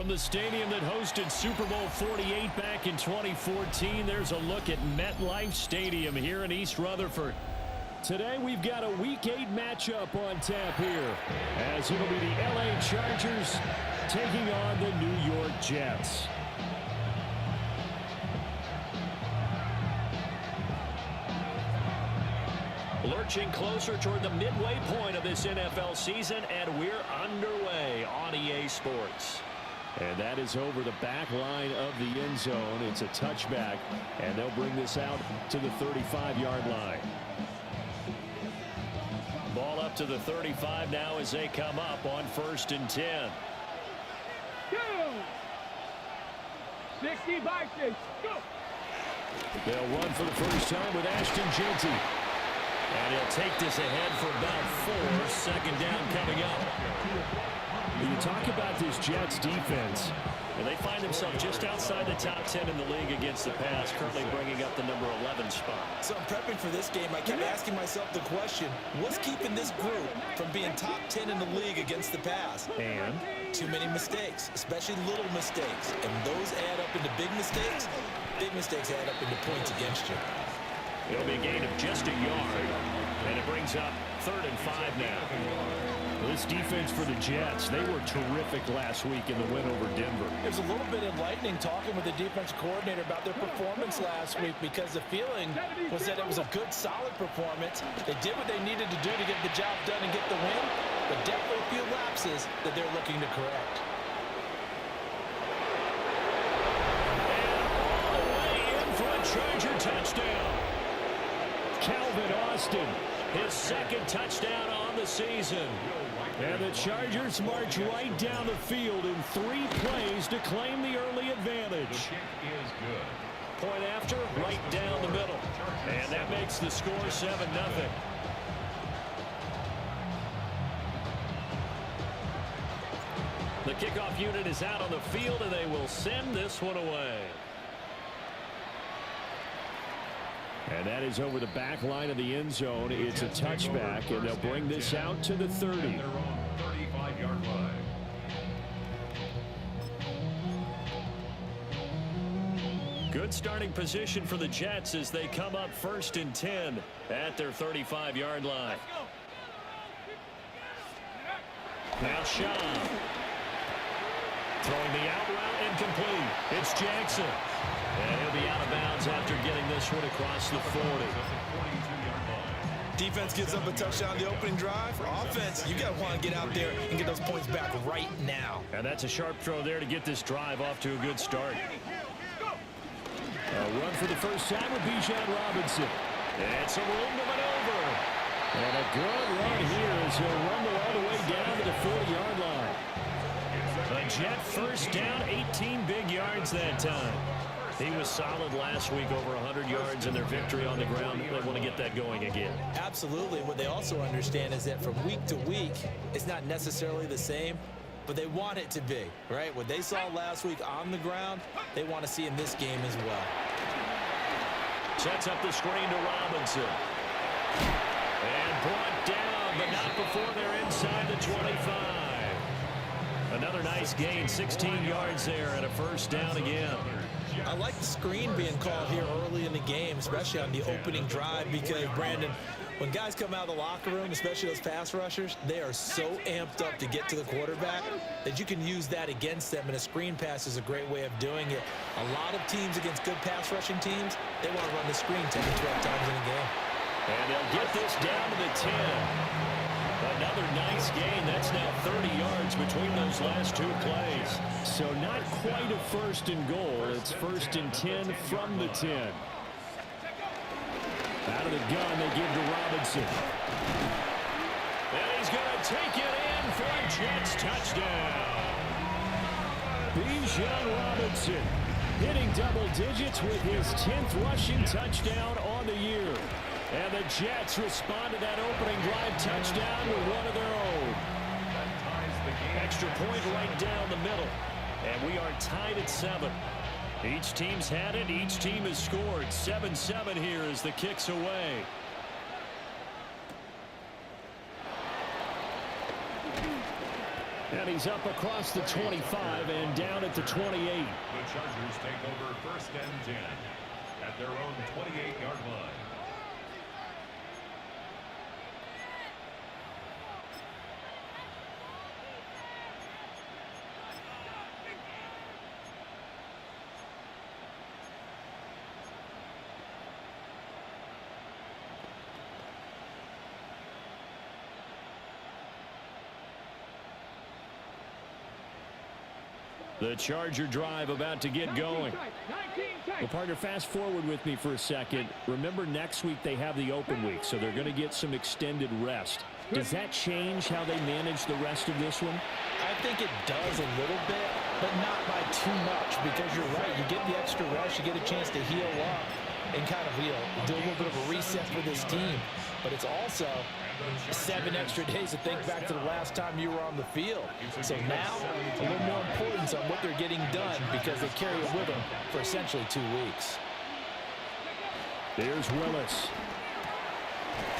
From the stadium that hosted Super Bowl 48 back in 2014, there's a look at MetLife Stadium here in East Rutherford. Today we've got a Week 8 matchup on tap here, as it'll be the LA Chargers taking on the New York Jets. Lurching closer toward the midway point of this NFL season, and we're underway on EA Sports. And that is over the back line of the end zone. It's a touchback, and they'll bring this out to the 35-yard line. Ball up to the 35 now as they come up on 1st and 10. 60 by 6. Go. They'll run for the first time with Ashton Jeanty. And he'll take this ahead for about 4. Second down coming up. When you talk about this Jets defense, and they find themselves just outside the top 10 in the league against the pass, currently bringing up the number 11 spot. So I'm prepping for this game. I kept asking myself the question, what's keeping this group from being top 10 in the league against the pass? And too many mistakes, especially little mistakes. And those add up into big mistakes. Big mistakes add up into points against you. It'll be a gain of just a yard, and it brings up 3rd and 5 now. This defense for the Jets, they were terrific last week in the win over Denver. There's a little bit enlightening talking with the defense coordinator about their performance last week, because the feeling was that it was a good, solid performance. They did what they needed to do to get the job done and get the win, but definitely a few lapses that they're looking to correct. And all the way in for a Charger touchdown. Calvin Austin, his 2nd touchdown on the season. And the Chargers march right down the field in 3 plays to claim the early advantage. Point after, right down the middle. And that makes the score 7-0. The kickoff unit is out on the field, and they will send this one away. And that is over the back line of the end zone. It's a touchback, and they'll bring this out to the 30. 35-yard line. Good starting position for the Jets as they come up 1st and 10 at their 35-yard line. Now Shaw. Throwing the out route incomplete. It's Jackson. And he'll be out of bounds after getting this one across the 40. Defense gives up a touchdown the opening drive. Offense, you got to want to get out there and get those points back right now. And that's a sharp throw there to get this drive off to a good start. A run for the first time with Bijan Robinson. And some room to maneuver. And a good run here as he'll rumble all the way down to the 40-yard line. A Jet first down, 18 big yards that time. He was solid last week, over 100 yards in their victory on the ground. They want to get that going again. Absolutely. What they also understand is that from week to week, it's not necessarily the same, but they want it to be, right? What they saw last week on the ground, they want to see in this game as well. Sets up the screen to Robinson. And brought down, but not before they're inside the 25. Another nice gain, 16 yards there, and a first down again. I like the screen being called here early in the game, especially on the opening drive, because, Brandon, when guys come out of the locker room, especially those pass rushers, they are so amped up to get to the quarterback that you can use that against them, and a screen pass is a great way of doing it. A lot of teams against good pass rushing teams, they want to run the screen 10 to 12 times in a game. And they'll get this down to the 10. Another nice gain. That's now 30 yards between those last 2 plays. So not quite a 1st and goal. It's 1st and 10 from the 10. Out of the gun, they give to Robinson. And he's going to take it in for a Jets touchdown. Bijan Robinson hitting double digits with his 10th rushing touchdown on the year. And the Jets respond to that opening drive touchdown with one of their own. Extra point right down the middle. And we are tied at 7. Each team's had it. Each team has scored. 7-7 here as the kick's away. And he's up across the 25 and down at the 28. The Chargers take over 1st and 10 at their own 28-yard line. The Charger drive about to get going. Well, partner, fast forward with me for a second. Remember, next week they have the open week, so they're going to get some extended rest. Does that change how they manage the rest of this one? I think it does a little bit, but not by too much, because you're right. You get the extra rest, you get a chance to heal up and kind of do a little bit of a reset for this team. But it's also 7 extra days to think back to the last time you were on the field. So now, a little more importance on what they're getting done because they carry it with them for essentially 2 weeks. There's Willis.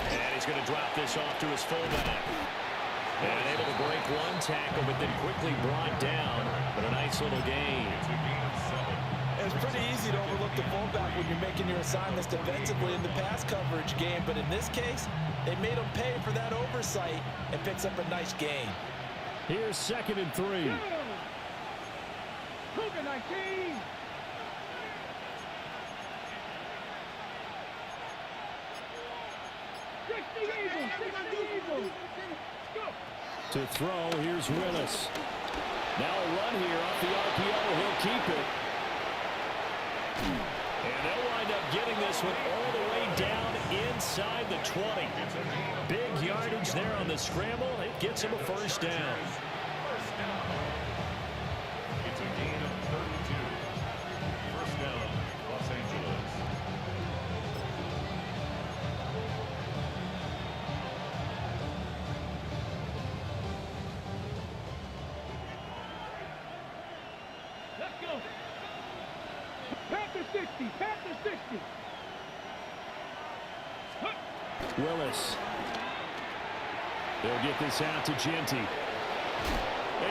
And he's going to drop this off to his fullback. And able to break one tackle, but then quickly brought down. But a nice little gain. It's pretty easy to overlook the fullback when you're making your assignments defensively in the pass coverage game. But in this case, they made him pay for that oversight and picks up a nice gain. Here's 2nd and 3. Cougar 19. To throw, here's Willis. Now a run here off the RPO. He'll keep it. And they'll wind up getting this one all the way down inside the 20. Big yardage there on the scramble. It gets him a 1st down. It's a gain of 32. 1st down, Los Angeles. Let's go. Panther 60. Panther 60. Willis. They'll get this out to Genty.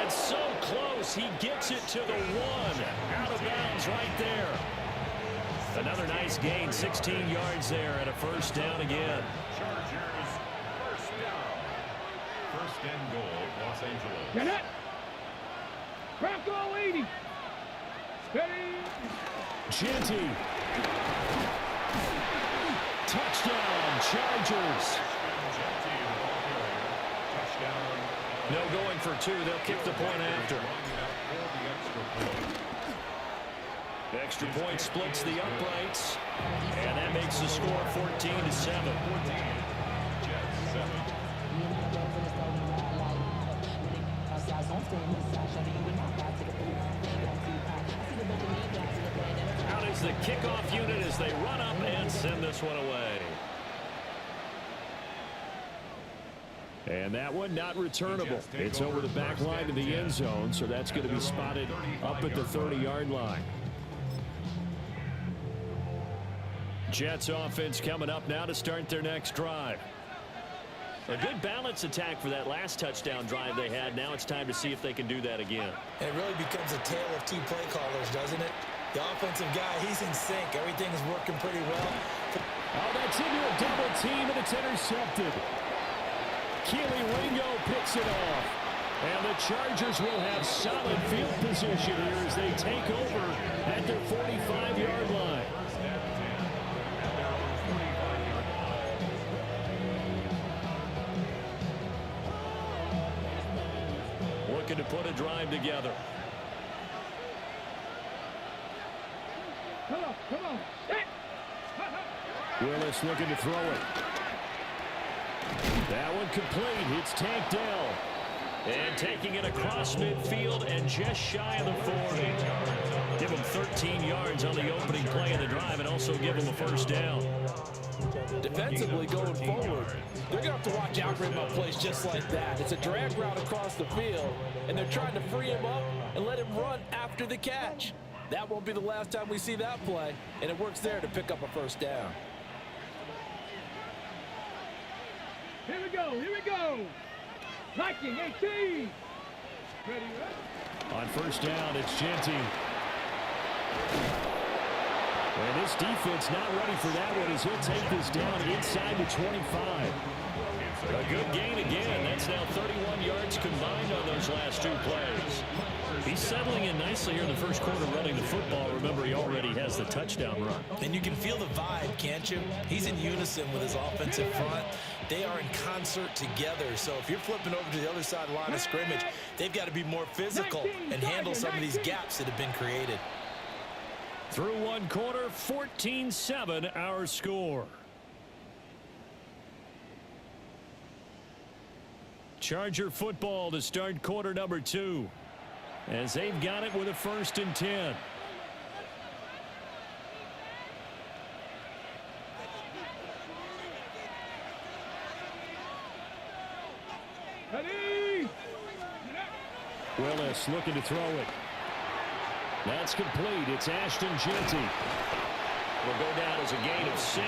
And so close. He gets it to the 1. Out of bounds right there. Another nice gain. 16 yards there and a 1st down again. Chargers 1st down. 1st and goal, Los Angeles. Get it. Crack all 80. Steady. Genty. Touchdown, Chargers. No going for 2. They'll kick the point after. The extra point splits the uprights. And that makes the score 14-7. Out is the kickoff unit as they run up and send this one away. And that one not returnable. It's over the back line to the end zone, so that's going to be spotted up at the 30-yard line. Jets offense coming up now to start their next drive. A good balance attack for that last touchdown drive they had. Now it's time to see if they can do that again. And it really becomes a tale of 2 play callers, doesn't it? The offensive guy, he's in sync. Everything is working pretty well. Oh, that's into a double team, and it's intercepted. Keely Ringo picks it off. And the Chargers will have solid field position here as they take over at their 45-yard line. Looking to put a drive together. Come on. Come on. Willis looking to throw it. That one complete. It's Tank Dell. And taking it across midfield and just shy of the 40. Give him 13 yards on the opening play of the drive and also give him a 1st down. Defensively going forward, they're going to have to watch out for him on plays just like that. It's a drag route across the field, and they're trying to free him up and let him run after the catch. That won't be the last time we see that play, and it works there to pick up a 1st down. Here we go. Here we go. Viking 18. Ready, ready. On first down, it's Genty. And this defense not ready for that one as he'll take this down inside the 25. A good gain again. That's now 31 yards combined on those last two plays. He's settling in nicely here in the first quarter running the football. Remember, he already has the touchdown run. And you can feel the vibe, can't you? He's in unison with his offensive front. They are in concert together. So if you're flipping over to the other side of the line of scrimmage, they've got to be more physical and handle some of these gaps that have been created. Through one quarter, 14-7 our score. Charger football to start quarter number 2. As they've got it with a 1st and 10. Ready. Willis looking to throw it. That's complete. It's Ashton Genty. Will go down as a gain of 6.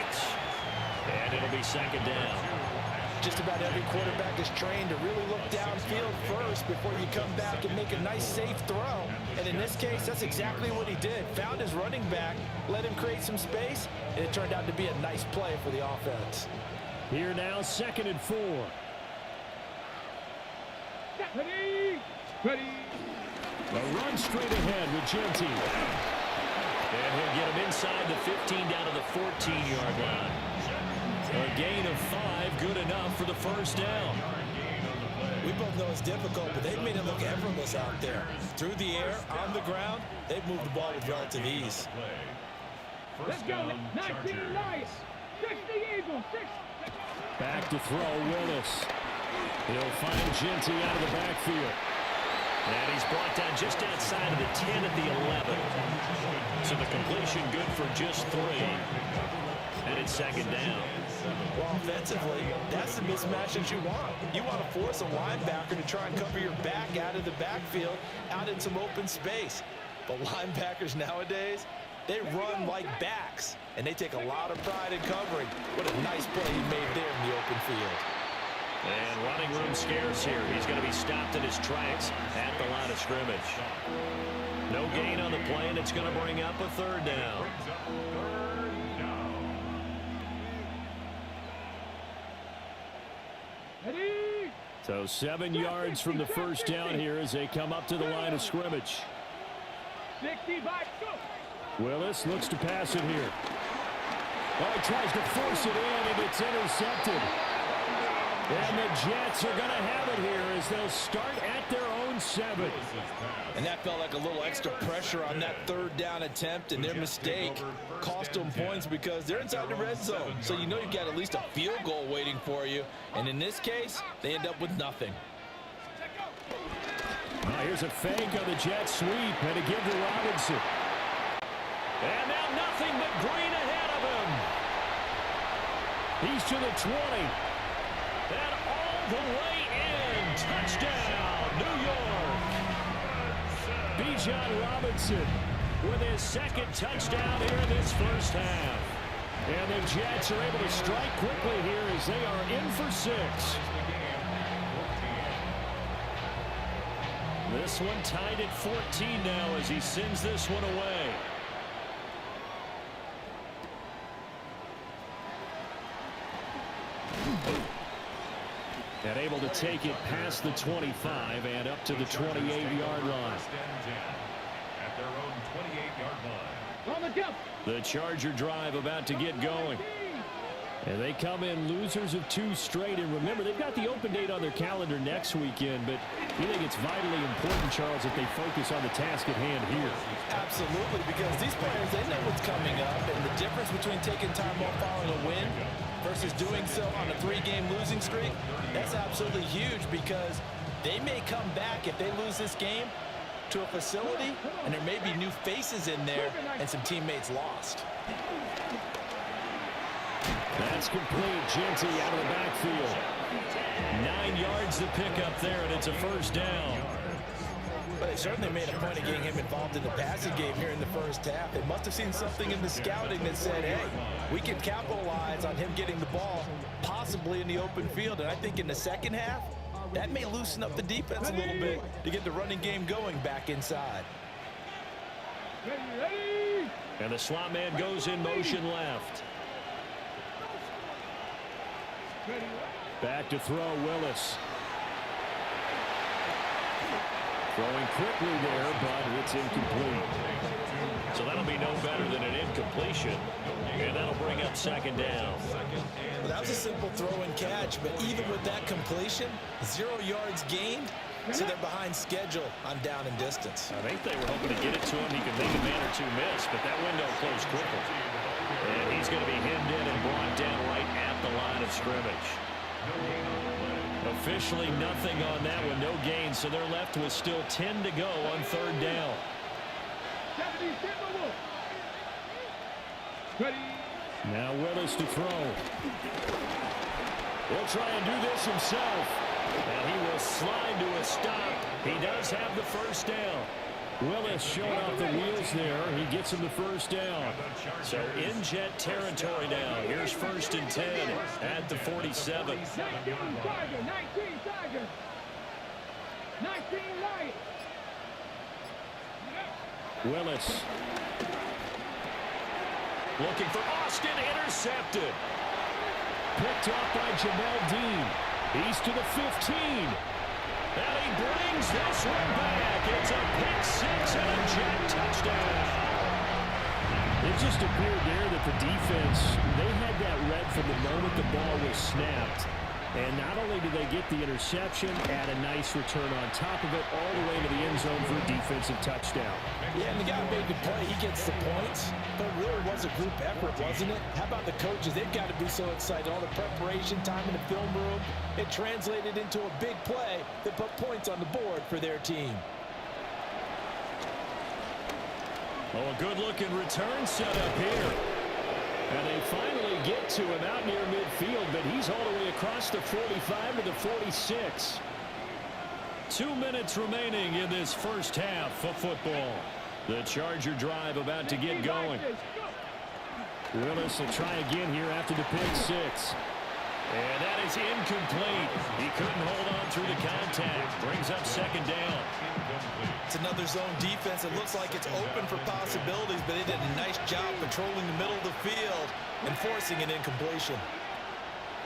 And it'll be 2nd down. Just about every quarterback is trained to really look downfield first before you come back and make a nice safe throw. And in this case, that's exactly what he did. Found his running back, let him create some space, and it turned out to be a nice play for the offense. Here now, 2nd and 4. Ready. Ready. A run straight ahead with Genty. And he'll get him inside the 15 down to the 14-yard line. A gain of 5, good enough for the 1st down. We both know it's difficult, but they've made it look effortless out there. Through the air, on the ground, they've moved the ball with relative ease. Let's go. 19 nice. 60 Eagles. 6. Back to throw, Willis. He'll find Genty out of the backfield. And he's brought down just outside of the 10 at the 11. So the completion good for just 3. And it's 2nd down. Well, offensively, that's the mismatch that you want. You want to force a linebacker to try and cover your back out of the backfield, out in some open space. But linebackers nowadays, they run like backs, and they take a lot of pride in covering. What a nice play he made there in the open field. And running room scarce here. He's going to be stopped in his tracks at the line of scrimmage. No gain on the play, and it's going to bring up a 3rd down. Ready. So 7 yards from the 1st down here as they come up to the line of scrimmage. 60 by 2. Willis looks to pass it here. Oh, he tries to force it in, and it's intercepted. And the Jets are going to have it here as they'll start at their own 7. And that felt like a little extra pressure on that 3rd down attempt, and their mistake cost them points because they're inside the red zone. So you know you've got at least a field goal waiting for you. And in this case, they end up with nothing. Here's a fake on the Jets sweep, and a give to Robinson. And now nothing but green ahead of him. He's to the 20. And all the way in. Touchdown, New York. Bijan Robinson with his 2nd touchdown here in this 1st half. And the Jets are able to strike quickly here as they are in for 6. This one tied at 14 now as he sends this one away. And able to take it past the 25 and up to the 28-yard line. At their own 28-yard line. On the jump. The Charger drive about to get going. And they come in losers of 2 straight. And remember, they've got the open date on their calendar next weekend. But you think it's vitally important, Charles, that they focus on the task at hand here. Absolutely, because these players, they know what's coming up. And the difference between taking time off following a win versus doing so on a 3-game losing streak, that's absolutely huge because they may come back if they lose this game to a facility and there may be new faces in there and some teammates lost. That's complete. Genty out of the backfield. 9 yards to pick up there, and it's a 1st down. But they certainly made a point of getting him involved in the passing game here in the 1st half. They must have seen something in the scouting that said, hey, we can capitalize on him getting the ball possibly in the open field. And I think in the 2nd half, That may loosen up the defense a little bit to get the running game going back inside. Ready. And the slot man goes in motion left. Back to throw, Willis. Throwing quickly there, but it's incomplete. So that'll be no better than an incompletion. And that'll bring up second down. Well, that was a simple throw and catch, but even with that completion, 0 yards gained, so they're behind schedule on down and distance. I think they were hoping to get it to him. He could make a man or two miss, but that window closed quickly. And he's going to be hemmed in and brought down right at the line of scrimmage. Officially nothing on that one, no gain, so they're left with still 10 to go on third down. Now Willis to throw. He'll try and do this himself. And he will slide to a stop. He does have the first down. Willis showing off the wheels there. He gets him the first down. So in Jet territory now. Here's 1st and 10 at the 47. 19 Tiger. 19 Lions. Willis. Looking for Austin. Intercepted. Picked off by Jamel Dean. He's to the 15. And he brings this one back. It's a pick six and a Jet touchdown. It just appeared there that the defense, they had that read from the moment the ball was snapped. And not only did they get the interception, add a nice return on top of it, all the way to the end zone for a defensive touchdown. Yeah, and the guy made the play. He gets the points. But it really was a group effort, wasn't it? How about the coaches? They've got to be so excited. All the preparation time in the film room, it translated into a big play that put points on the board for their team. Oh, a good-looking return set up here. And they finally get to him out near midfield, but he's all the way across the 45 to the 46. 2 minutes remaining in this first half of football. The Charger drive about to get going. Willis will try again here after the pick six. And that is incomplete. He couldn't hold on through the contact. Brings up second down. It's another zone defense. It looks like it's open for possibilities, but they did a nice job patrolling the middle of the field and forcing an incompletion.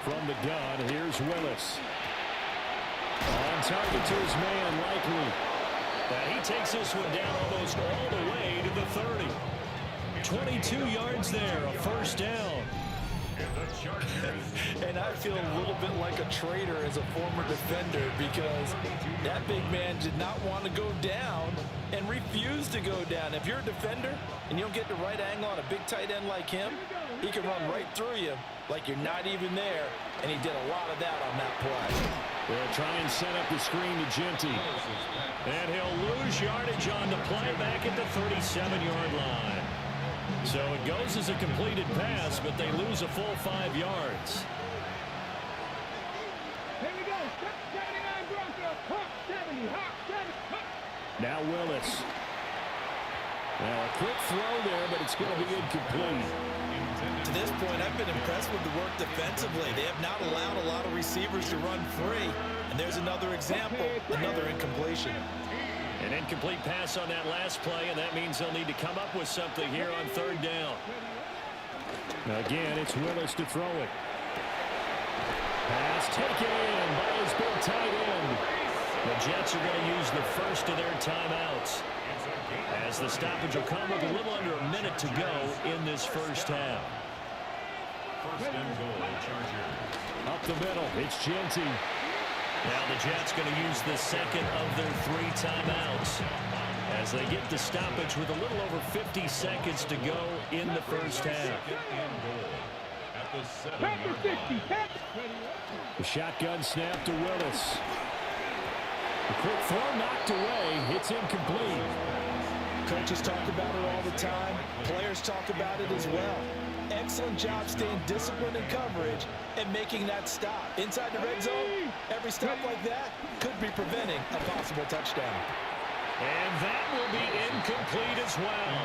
From the gun, here's Willis. On target to his man, Likely. He takes this one down almost all the way to the 30. 22 yards there, a first down. And I feel a little bit like a traitor as a former defender because that big man did not want to go down and refused to go down. If you're a defender and you don't get the right angle on a big tight end like him, he can run right through you like you're not even there, and he did a lot of that on that play. They'll try and set up the screen to Genty. And he'll lose yardage on the play back at the 37-yard line. So it goes as a completed pass, but they lose a full 5 yards. Here we go. 79 Broncos. Hawk 70. Hawk 70. Now Willis. Now a quick throw there, but it's going to be incomplete. To this point, I've been impressed with the work defensively. They have not allowed a lot of receivers to run free. And there's another example, another incompletion. An incomplete pass on that last play, and that means they'll need to come up with something here on third down. Again, it's Willis to throw it. Pass taken in by his big tight end. The Jets are going to use the first of their timeouts, as the stoppage will come with a little under a minute to go in this first half. First and goal, Charger. Up the middle, it's Genty. Now the Jets going to use the second of their 3 timeouts as they get the stoppage with a little over 50 seconds to go in the first half. The shotgun snap to Willis. The quick throw knocked away. It's incomplete. Coaches talk about it all the time. Players talk about it as well. Excellent job staying disciplined in coverage and making that stop. Inside the red zone, every stop like that could be preventing a possible touchdown. And that will be incomplete as well.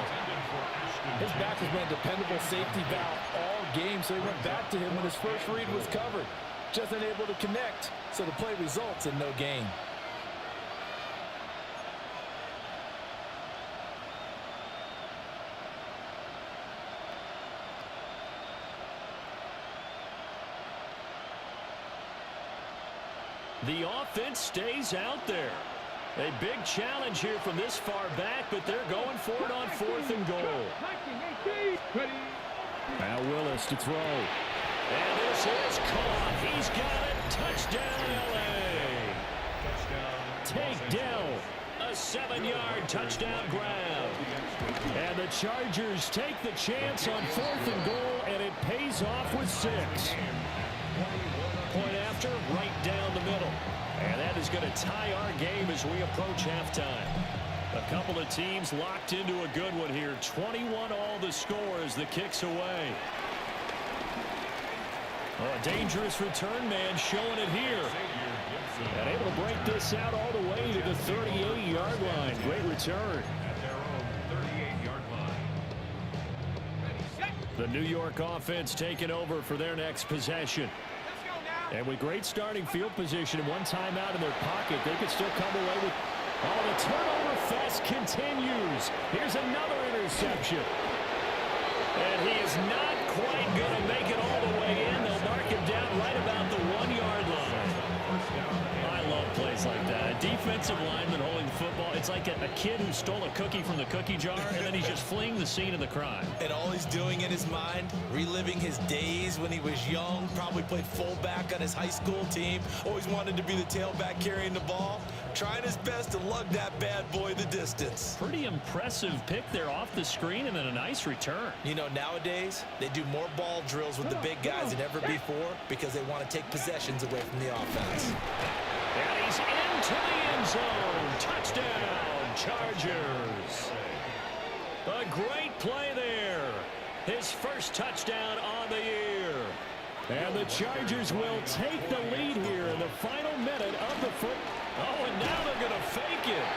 His back has been a dependable safety valve all game, so he went back to him when his first read was covered. just unable to connect, so the play results in no gain. The offense stays out there. A big challenge here from this far back, but they're going for it on 4th and goal. Now Willis to throw. And this is caught. He's got it. Touchdown, L.A. Takedown. A 7-yard touchdown grab. And the Chargers take the chance on 4th and goal, and it pays off with 6. Point after, right down the middle. And that is going to tie our game as we approach halftime. A couple of teams locked into a good one here. 21 all the score as the kick's away. Oh, a dangerous return man showing it here. And able to break this out all the way to the 38-yard line. Great return. At their own 38-yard line. The New York offense taking over for their next possession. And with great starting field position and one timeout in their pocket, they could still come away with... Oh, the turnover fest continues. Here's another interception. And he is not quite going to make it all the way in. They'll mark him down right about the 1-yard line. I love plays like that. A defensive lineman holding the football. It's like a kid who stole a cookie from the cookie jar, and then he's just fleeing the scene of the crime. And all he's doing in his mind, reliving his days when he was young, probably played fullback on his high school team, always wanted to be the tailback carrying the ball, trying his best to lug that bad boy the distance. Pretty impressive pick there off the screen, and then a nice return. You know, nowadays, they do more ball drills with the big guys than ever before because they want to take possessions away from the offense. And he's into the end zone. Touchdown, Chargers. A great play there. His first touchdown on the year. And the Chargers will take the lead here in the final minute of the foot. Oh, and now they're going to fake it.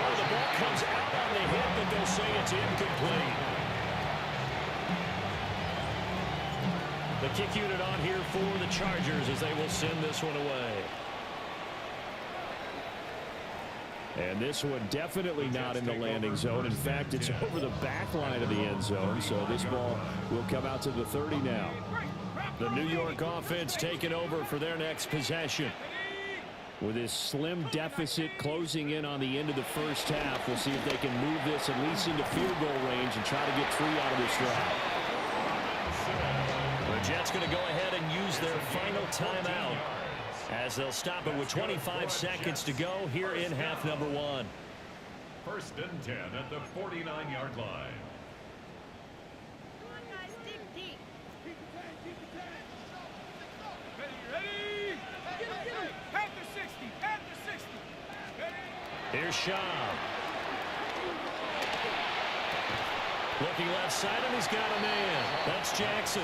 Oh, the ball comes out on the hip, and they'll say it's incomplete. The kick unit on here for the Chargers as they will send this one away. And this one definitely not in the landing zone. In fact, it's over the back line of the end zone. So this ball will come out to the 30 now. The New York offense taking over for their next possession. With this slim deficit closing in on the end of the first half, we'll see if they can move this at least into field goal range and try to get 3 out of this drive. The Jets going to go ahead and use their final timeout as they'll stop it with 25 seconds to go here in half number 1. 1st and 10 at the 49-yard line. Here's Schaub. Looking left side, and he's got a man. That's Jackson.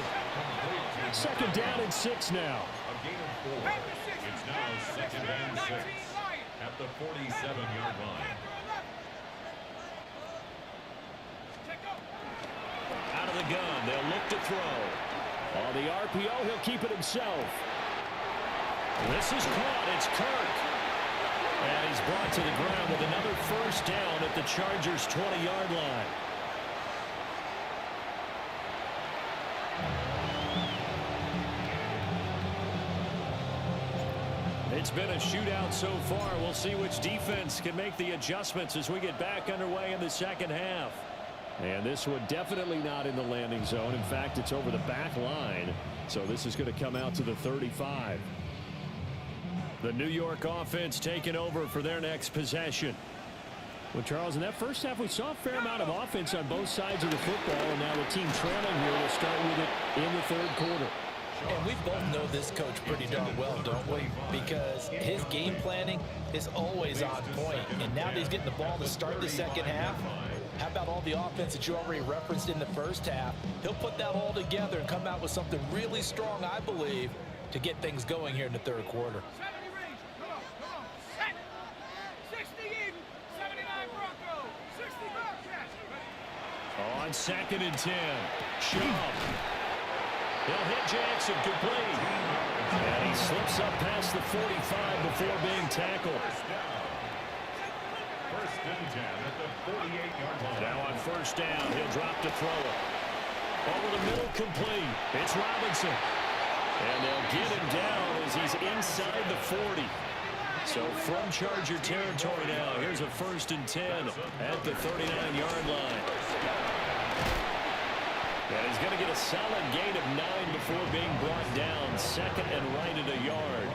2nd down and 6 now. A gain of 4. It's now 2nd and 6 at the 47-yard line. Out of the gun, they'll look to throw. On the RPO, he'll keep it himself. This is caught. It's Kirk. And he's brought to the ground with another 1st down at the Chargers' 20-yard line. It's been a shootout so far. We'll see which defense can make the adjustments as we get back underway in the second half. And this one definitely not in the landing zone. In fact, it's over the back line. So this is going to come out to the 35. The New York offense taking over for their next possession. Well, Charles, in that first half, we saw a fair amount of offense on both sides of the football, and now the team trailing here will start with it in the 3rd quarter. And we both know this coach pretty darn well, don't we? Because his game planning is always on point. And now that he's getting the ball to start the second half, how about all the offense that you already referenced in the first half? He'll put that all together and come out with something really strong, I believe, to get things going here in the 3rd quarter. On 2nd and 10, Schaub. He'll hit Jackson complete. And he slips up past the 45 before being tackled. First and 10 at the 48-yard line. Now on first down, he'll drop to throw it. Over the middle, complete. It's Robinson. And they'll get him down as he's inside the 40. So from Charger territory now, here's a first and 10 at the 39-yard line. And he's going to get a solid gain of 9 before being brought down. Second and right at a yard.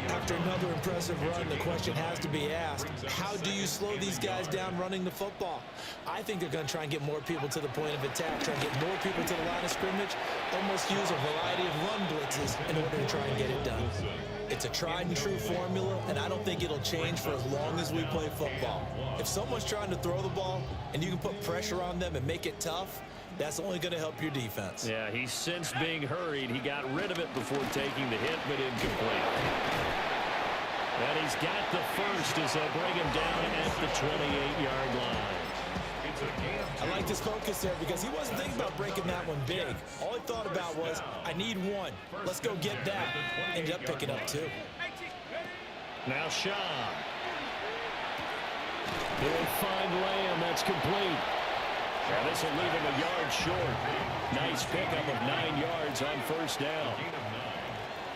After another impressive run, the question has to be asked, how do you slow these guys down running the football? I think they're going to try and get more people to the point of attack, try and get more people to the line of scrimmage, almost use a variety of run blitzes in order to try and get it done. It's a tried and true formula, and I don't think it'll change for as long as we play football. If someone's trying to throw the ball and you can put pressure on them and make it tough, that's only going to help your defense. Yeah, he sensed being hurried. He got rid of it before taking the hit, but incomplete. And he's got the first as they'll bring him down at the 28-yard line. I like his focus there because he wasn't thinking about breaking that one big. All he thought about was, I need one. Let's go get that. Ended up picking up 2. Now Shaw. He'll find Lamb. That's complete. And this will leave him a yard short. Nice pickup of 9 yards on first down.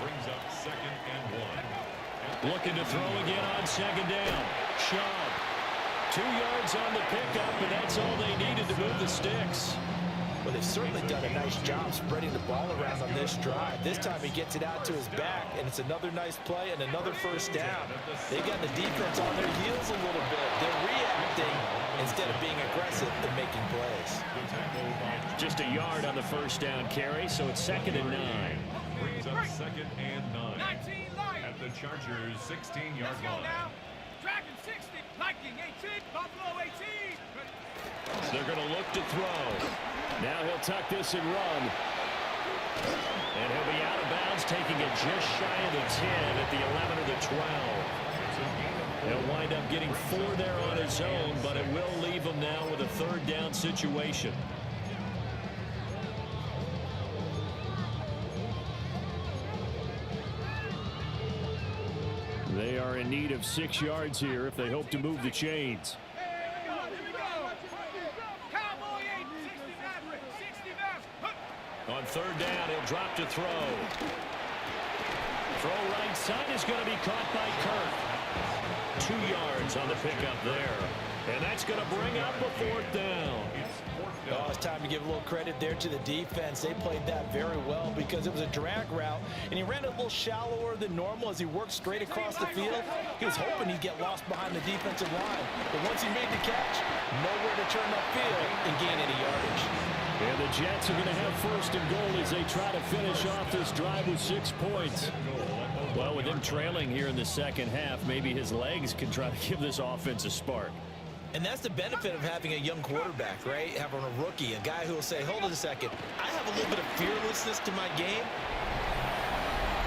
Brings up second and 1. Looking to throw again on second down. Shaw. 2 yards on the pickup, and that's all they needed to move the sticks. Well, they've certainly done a nice job spreading the ball around on this drive. This time he gets it out to his back, and it's another nice play and another first down. They got the defense on their heels a little bit. They're reacting instead of being aggressive and making plays. Just a yard on the first down carry, so it's second and 9. Brings up second and 9 at the Chargers' 16-yard line. Dragon 60, Viking 18, Buffalo 18. They're going to look to throw. Now he'll tuck this and run. And he'll be out of bounds, taking it just shy of the 10 at the 11 or the 12. He'll wind up getting 4 there on his own, but it will leave him now with a third down situation. They are in need of 6 yards here if they hope to move the chains. On third down, he'll drop to throw. Throw right side is going to be caught by Kirk. 2 yards on the pickup there. And that's going to bring up a fourth down. Oh, it's time to give a little credit there to the defense. They played that very well because it was a drag route, and he ran it a little shallower than normal as he worked straight across the field. He was hoping he'd get lost behind the defensive line, but once he made the catch, nowhere to turn upfield and gain any yardage. And the Jets are going to have first and goal as they try to finish off this drive with 6 points. Well, with him trailing here in the second half, maybe his legs can try to give this offense a spark. And that's the benefit of having a young quarterback, right? Having a rookie, a guy who will say, hold on a second, I have a little bit of fearlessness to my game.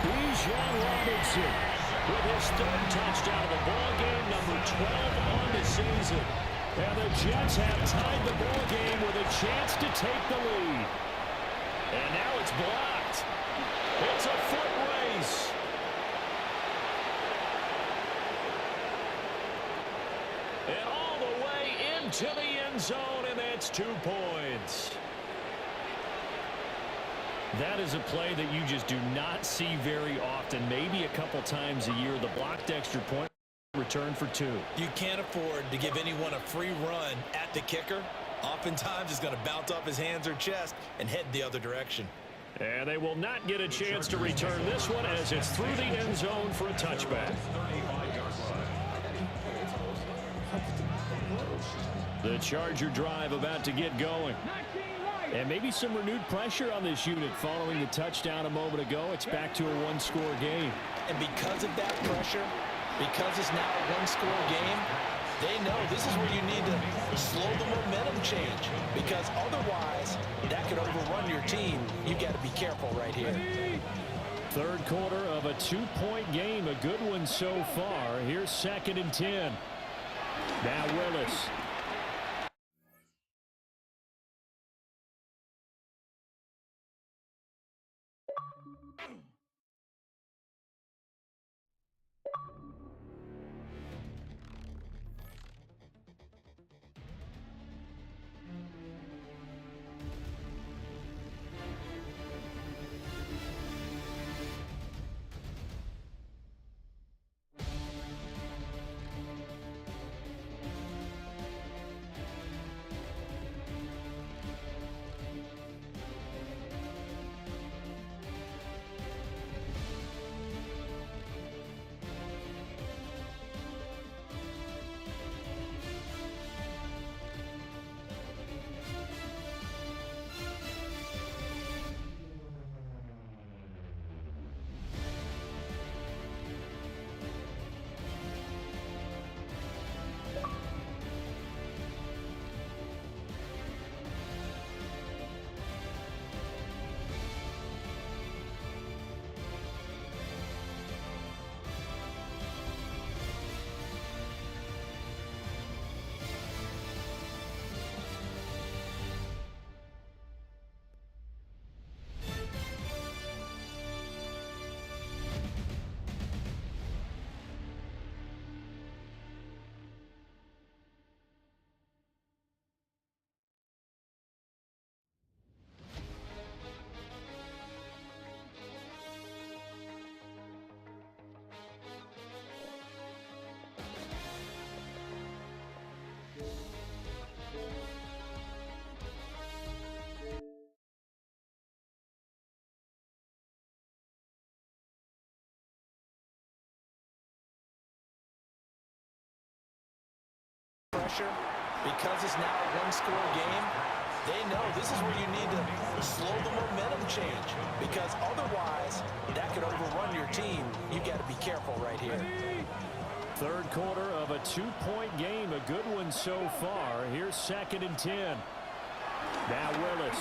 Bijan Robinson with his 3rd touchdown of the ball game, number 12 on the season. And the Jets have tied the ball game with a chance to take the lead. And now it's blocked. It's a foot race. And all the way into the end zone, and that's 2 points. That is a play that you just do not see very often, maybe a couple times a year. The blocked extra point return for 2. You can't afford to give anyone a free run at the kicker. Oftentimes, it's going to bounce off his hands or chest and head the other direction. And they will not get a chance to return this one as it's through the end zone for a touchback. The Charger drive about to get going. And maybe some renewed pressure on this unit following the touchdown a moment ago. It's back to a 1-score game. And because of that pressure, because it's now a 1-score game, they know this is where you need to slow the momentum change. Because otherwise, that could overrun your team. You've got to be careful right here. Third quarter of a 2-point game. A good one so far. Here's 2nd and 10. Now Willis. pressure, because it's now a one-score game, they know this is where you need to slow the momentum change, because otherwise that could overrun your team. You got to be careful right here. Third quarter of a 2-point game, a good one so far. Here's 2nd and 10. Now Willis.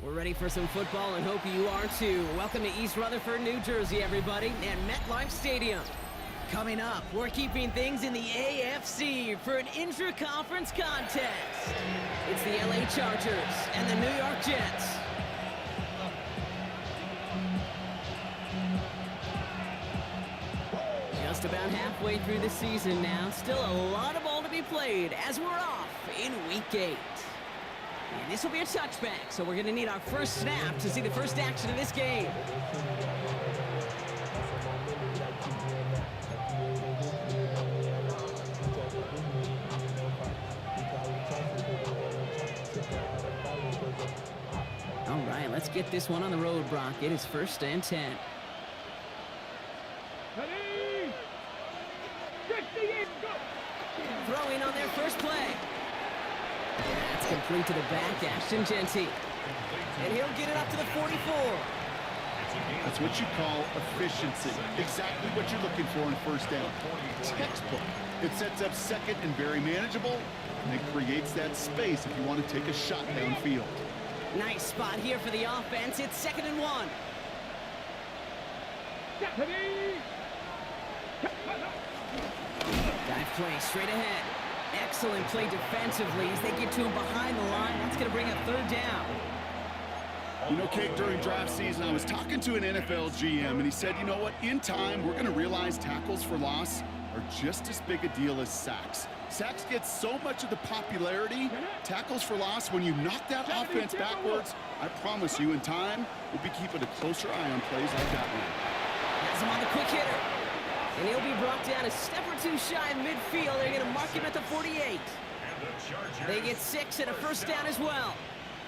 We're ready for some football and hope you are too. Welcome to East Rutherford, New Jersey, everybody, and MetLife Stadium. Coming up, we're keeping things in the AFC for an intra-conference contest. It's the LA Chargers and the New York Jets. Just about halfway through the season now. Still a lot of ball to be played as we're off in Week 8. And this will be a touchback, so we're going to need our first snap to see the first action of this game. All right, let's get this one on the road, Brock. It is 1st and 10. Throwing on their first play. That's complete to the back, Ashton Jeanty. And he'll get it up to the 44. That's what you call efficiency. Exactly what you're looking for in first down. Textbook. It sets up second and very manageable, and it creates that space if you want to take a shot downfield. Nice spot here for the offense. It's 2nd and 1. Dive play straight ahead. Excellent play defensively as they get to him behind the line. That's going to bring a 3rd down. You know, Kate, during draft season, I was talking to an NFL GM, and he said, you know what, in time, we're going to realize tackles for loss are just as big a deal as sacks. Sacks get so much of the popularity. Tackles for loss, when you knock that offense backwards, I promise you, in time, we'll be keeping a closer eye on plays like that one. Has him on the quick hitter. And he'll be brought down a step or two shy of midfield. They're going to mark him at the 48. They get 6 and a first down as well.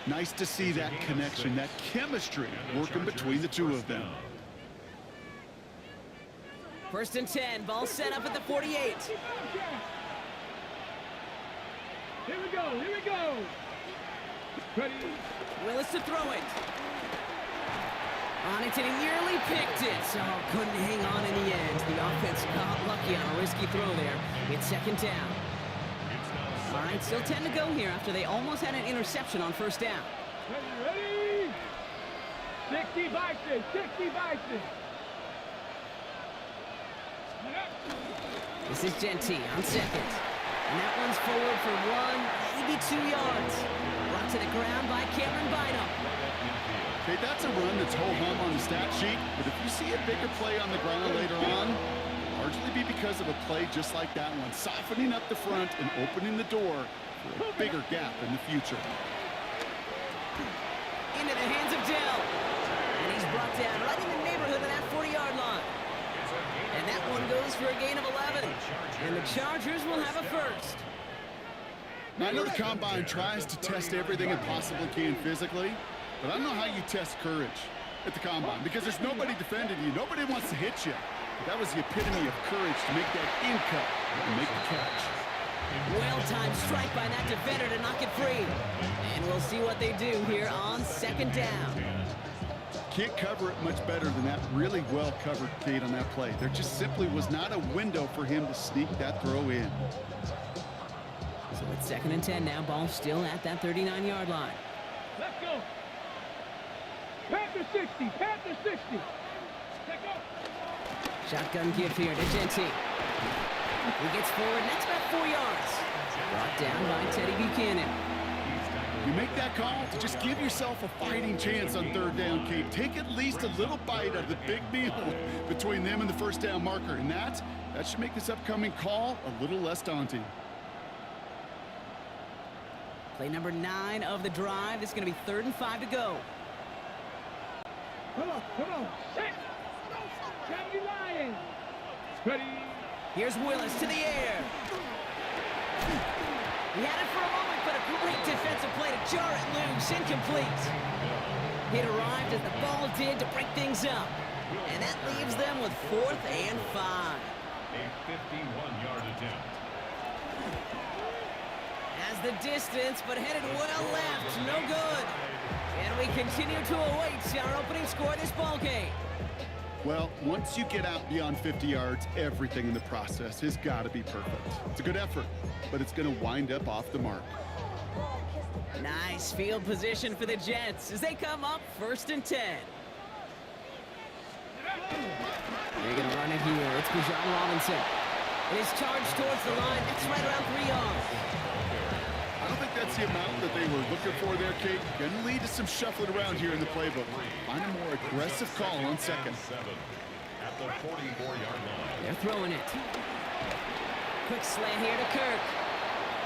Nice to see that connection, that chemistry working between the two of them. First and 10, ball set up at the 48. Here we go, here we go. Ready. Willis to throw it. On it, and he nearly picked it. So couldn't hang on in the end. The offense got lucky on a risky throw there. It's second down. All right, still 10 to go here after they almost had an interception on first down. Ready. 60 Vikings, 60 Vikings. This is Genty on second. And that one's forward for 1, maybe 2 yards. Brought to the ground by Cameron Bynum. Okay, that's a run that's ho-hum on the stat sheet, but if you see a bigger play on the ground later on, largely be because of a play just like that one, softening up the front and opening the door for a bigger gap in the future. Into the hands of Dell. And he's brought down right in the neighborhood of that 40-yard line. And that one goes for a gain of 11. And the Chargers will have a first. Now, I know the Combine tries to test everything it possibly can physically, but I don't know how you test courage at the Combine because there's nobody defending you. Nobody wants to hit you. But that was the epitome of courage to make that in-cut and make the catch. Well-timed strike by that defender to knock it free. And we'll see what they do here on second down. Can't cover it much better than that really well-covered Kate on that play. There just simply was not a window for him to sneak that throw in. So it's second and 10 now. Ball still at that 39-yard line. Let's go. Panther 60, Panther 60. Take off. Shotgun give here to Genty. He gets forward, and that's about 4 yards. Brought down by Teddy Buchanan. You make that call to just give yourself a fighting chance on third down, Kate. Take at least a little bite out of the big meal between them and the first down marker. And that should make this upcoming call a little less daunting. Play number 9 of the drive. This is going to be 3rd and 5 to go. Come on. Set. 70 Lions. Ready. Here's Willis to the air. He had it for a moment, but a great defensive play to jar it loose. Incomplete. It arrived as the ball did to break things up. And that leaves them with 4th and 5. A 51-yard attempt. As the distance, but headed well left. No good. And we continue to await our opening score of this ball game. Well, once you get out beyond 50 yards, everything in the process has got to be perfect. It's a good effort, but it's going to wind up off the mark. Nice field position for the Jets as they come up 1st and 10. They're going to run it here. It's Bijan Robinson. It is charged towards the line. That's right around 3 yards. I don't think that's the amount that they were looking for there, Kate. Going to lead to some shuffling around here in the playbook. Find a more aggressive call on second. At the 44-yard line. They're throwing it. Quick slant here to Kirk.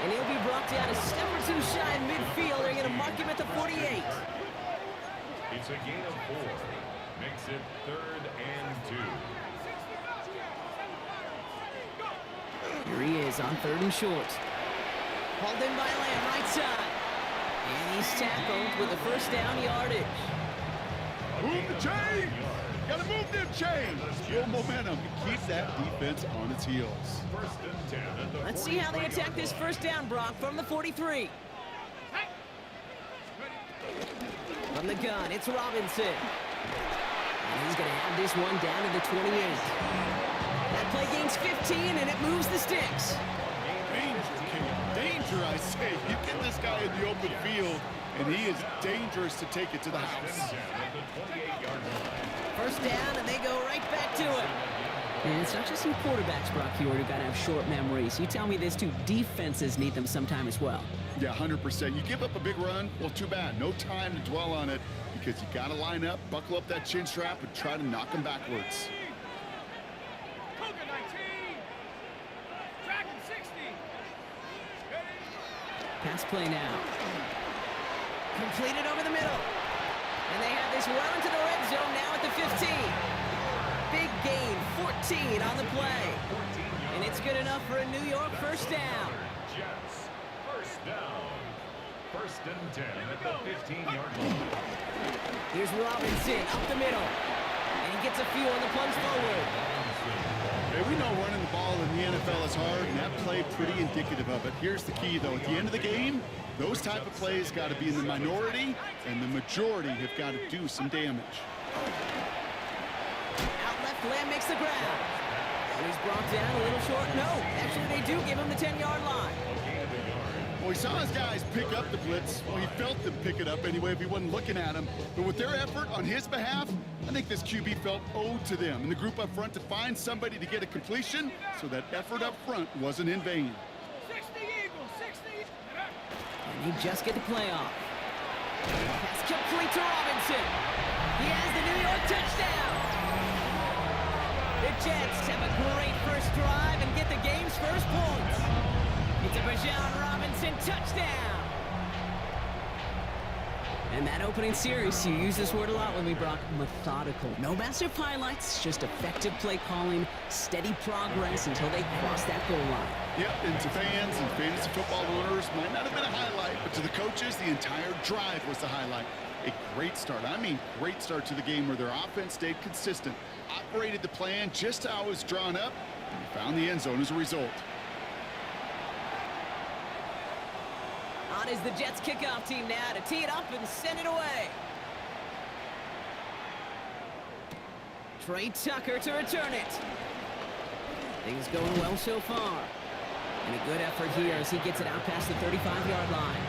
And he'll be brought down a step or 2 shy in midfield. They're going to mark him at the 48. It's a gain of 4. Makes it 3rd and 2. Here he is on 3rd and short. Hauled in by Lamb, right side. And he's tackled with the first down yardage. Move the chain! Got to move them chains! Build momentum and keep that defense on its heels. 1st and 10 at the Let's see how they attack this first down, Brock, from the 43. From the gun, it's Robinson. And he's going to have this one down to the 28. That play gains 15, and it moves the sticks. Danger, I say. You get this guy in the open field, and he is dangerous to take it to the house. First down, and they go right back to it. And it's not just some quarterbacks, Brock Huard, who got to have short memories. You tell me this too, defenses need them sometime as well. Yeah, 100%. You give up a big run, well, too bad. No time to dwell on it because you got to line up, buckle up that chin strap, and try to knock them backwards. Pass play now. Completed over the middle. And they have this well into the red zone now at the 15. Big gain, 14 on the play. And it's good enough for a New York first down. Jets, first down. 1st and 10 at the 15-yard line. Here's Robinson up the middle. And he gets a few on the plunge forward. Hey, we know running the ball in the NFL is hard, and that play pretty indicative of it. Here's the key, though. At the end of the game, those type of plays got to be in the minority, and the majority have got to do some damage. Out left, Lamb makes the grab. And he's brought down a little short. No, actually they do give him the 10-yard line. Well, he saw his guys pick up the blitz. Well, he felt them pick it up anyway if he wasn't looking at him. But with their effort on his behalf, I think this QB felt owed to them and the group up front to find somebody to get a completion, so that effort up front wasn't in vain. 60 Eagles, 60. And he just get the play off. Pass complete to Robinson. He has the New York touchdown. The Jets have a great first drive and get the game's first points. It's a Bijan Robinson touchdown. And that opening series, you use this word a lot with me, Brock, methodical. No massive highlights, just effective play calling, steady progress until they cross that goal line. Yep, and to fans and fantasy football owners, might not have been a highlight, but to the coaches, the entire drive was the highlight. A great start. I mean, great start to the game where their offense stayed consistent, operated the plan just how it was drawn up, and found the end zone as a result. On is the Jets kickoff team now to tee it up and send it away. Trey Tucker to return it. Things going well so far. And a good effort here as he gets it out past the 35-yard line.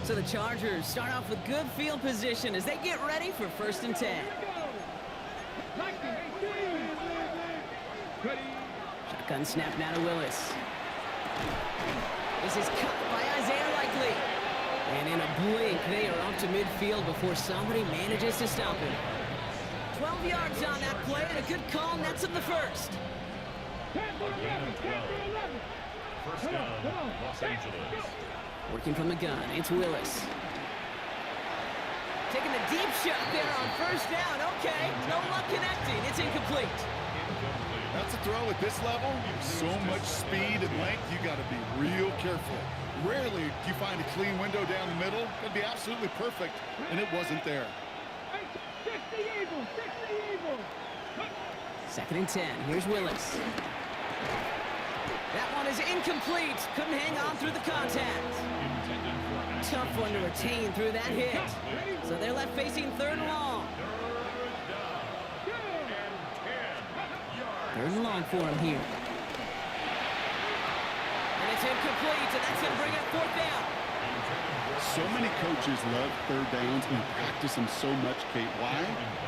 So the Chargers start off with good field position as they get ready for 1st and 10. Shotgun snap now to Willis. This is cut by Isaiah Likely. And in a blink, they are up to midfield before somebody manages to stop him. 12 yards on that play and a good call nets him the first. 10 for 11, 10 for 11. First down, Los Angeles. Working from the gun, it's Willis. Taking the deep shot there on 1st down. Okay, no luck connecting. It's incomplete. That's a throw at this level. So much speed and length, you got to be real careful. Rarely do you find a clean window down the middle. That'd be absolutely perfect, and it wasn't there. 60 Eagles, 60 Eagles. 2nd and 10. Here's Willis. That one is incomplete. Couldn't hang on through the contact. Tough one to retain through that hit. So they're left facing 3rd and long. 3rd and long for him here. And it's incomplete, and that's going to bring up 4th down. So many coaches love 3rd downs and practice them so much, Kate. Why?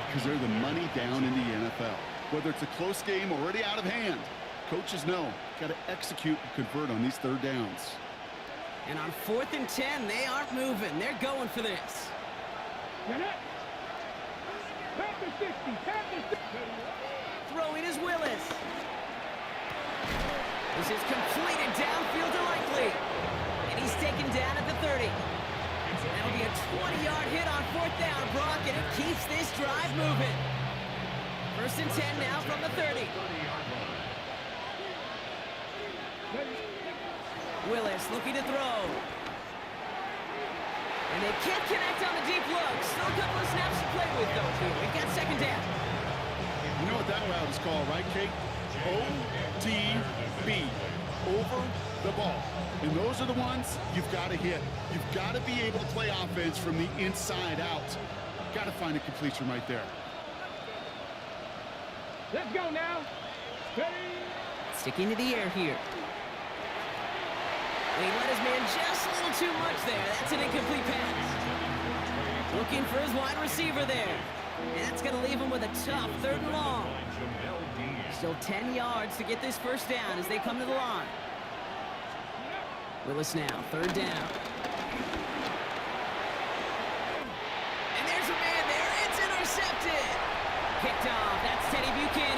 Because they're the money down in the NFL. Whether it's a close game already out of hand, coaches know, got to execute and convert on these 3rd downs. And on 4th and 10, they aren't moving. They're going for this. Panther 60, Panther 60. Throwing is Willis. This is completed downfield to Likely. And he's taken down at the 30. That'll be a 20-yard hit on 4th down, Brock, and it keeps this drive moving. 1st and 10 now from the 30. Willis looking to throw. And they can't connect on the deep look. Still a couple of snaps to play with, though, here. We've got 2nd down. You know what that route is called, right, Kate? ODB, over the ball. And those are the ones you've got to hit. You've got to be able to play offense from the inside out. Got to find a completion right there. Let's go now. Ready? Sticking to the air here. And he let his man just a little too much there. That's an incomplete pass. Looking for his wide receiver there. And that's going to leave him with a tough 3rd and long. Still 10 yards to get this 1st down as they come to the line. Willis now, 3rd down. And there's a man there. It's intercepted. Picked off. That's Teddy Buchanan.